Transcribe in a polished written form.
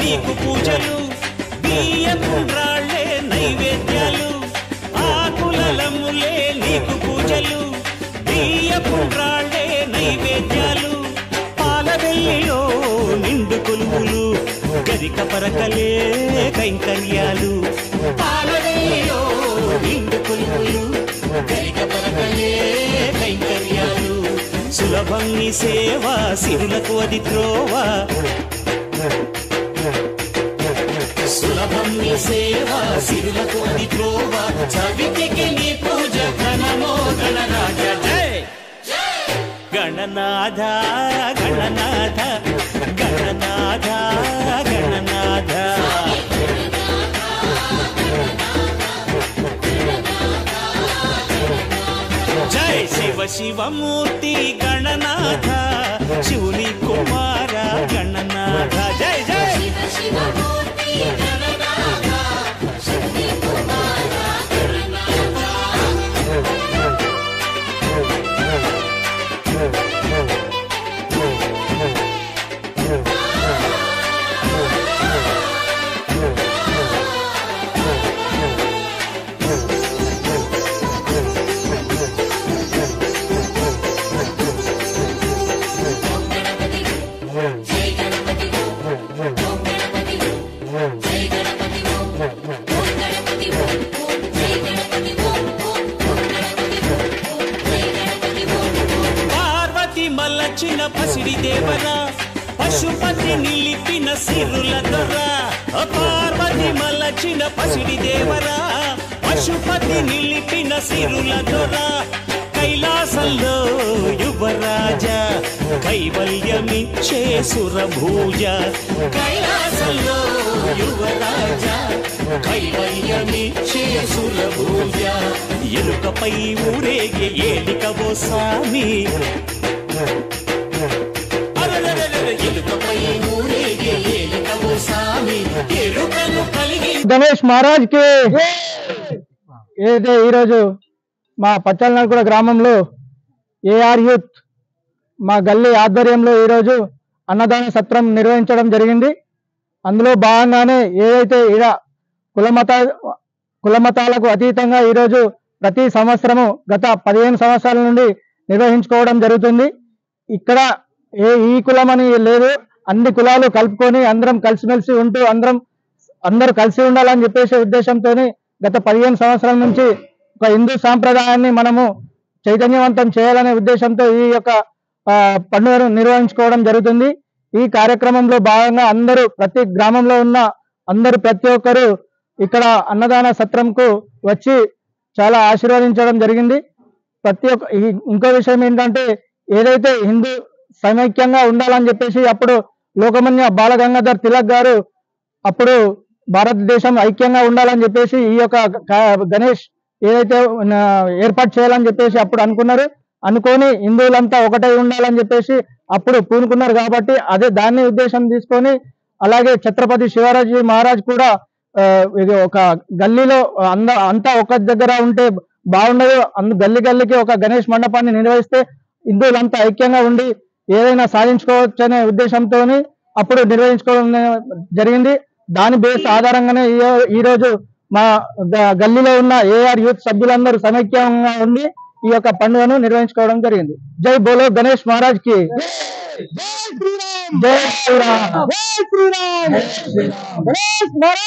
నీకు పూజలు బియ్యపుండ్రాళ్ళే నైవేద్యాలు ఆకులలములే నీకు పూజలు బియ్యపుండ్రాళ్ళే నైవేద్యాలు పాలవెల్లిలో నిండు కొలువులు గరిక పరకలే కైంకర్యాలు పాలవెల్లిలో నిండు కొలువులు గరిక పరకలే కైంకర్యాలు సులభం నీ సేవ సిరులకు అది త్రోవ నీ సేవ సిరులకు అది త్రోవ చవితికి నీ పూజ ఘనమో గణరాజ జై గణనాథ గణనాథ గణనాథ గణనాథ జై శివ శివమూర్తి గణనాథ శివుని కుమార గణనాథ జై జై మల్లచిన పసిడి దేవరా పశుపతి నిలిపిన సిరుల దొర పార్వతి మల్లచిన పసిడి దేవరా పశుపతి నిలిపిన సిరుల దొర కైలాసంలో యువరాజ కైవల్యమిచ్చే సురభూజ కైలాసంలో యువరాజ కైవల్యమిచ్చే సురభూజ ఎలుకపై ఊరేగే ఏలికవో స్వామి గణేష్ మహారాజ్ కి ఏదైతే ఈరోజు మా పచ్చలనల్గూడ గ్రామంలో ఏఆర్ యూత్ మా గల్లీ ఆధ్వర్యంలో ఈరోజు అన్నదాన సత్రం నిర్వహించడం జరిగింది. అందులో భాగంగానే ఏదైతే ఈడ కులమతాలకు అతీతంగా ఈరోజు ప్రతి సంవత్సరము గత 15 సంవత్సరాల నుండి నిర్వహించుకోవడం జరుగుతుంది. ఇక్కడ ఈ కులం అని లేదు, అన్ని కులాలు కలుపుకొని అందరం కలిసిమెలిసి ఉంటూ అందరూ కలిసి ఉండాలని చెప్పేసి ఉద్దేశంతో గత 15 సంవత్సరాల నుంచి ఒక హిందూ సాంప్రదాయాన్ని మనము చైతన్యవంతం చేయాలనే ఉద్దేశంతో ఈ యొక్క పండుగను నిర్వహించుకోవడం జరుగుతుంది. ఈ కార్యక్రమంలో భాగంగా అందరూ ప్రతి గ్రామంలో ఉన్న ప్రతి ఒక్కరు ఇక్కడ అన్నదాన సత్రంకు వచ్చి చాలా ఆశీర్వదించడం జరిగింది. ఇంకో విషయం ఏంటంటే ఏదైతే హిందూ సమైక్యంగా ఉండాలని చెప్పేసి అప్పుడు లోకమాన్య బాలగంగాధర్ తిలక్ గారు అప్పుడు భారతదేశం ఐక్యంగా ఉండాలని చెప్పేసి ఈ యొక్క గణేష్ ఏదైతే ఏర్పాటు చేయాలని చెప్పేసి అప్పుడు అనుకొని హిందువులంతా ఒకటై ఉండాలని చెప్పేసి అప్పుడు పూనుకున్నారు. కాబట్టి దాన్ని ఉద్దేశం తీసుకొని అలాగే ఛత్రపతి శివాజీ మహారాజ్ కూడా ఒక గల్లీలో అంతా ఒక దగ్గర ఉంటే బాగుండదు, గల్లీకి ఒక గణేష్ మండపాన్ని నిర్వహిస్తే హిందువులంతా ఐక్యంగా ఉండి ఏదైనా సాధించుకోవచ్చు అనే ఉద్దేశంతో అప్పుడు నిర్వహించుకోవడం జరిగింది. దాని బేస్ ఆధారంగానే ఈ రోజు మా గల్లీలో ఉన్న ఏఆర్ యూత్ సభ్యులందరూ సమైక్యంగా ఉండి ఈ యొక్క పండుగను నిర్వహించుకోవడం జరిగింది. జై బోలో గణేష్ మహారాజ్ కి జై శ్రీరామ్, జై శ్రీరామ్, జై శ్రీరామ్, జై శ్రీరామ్.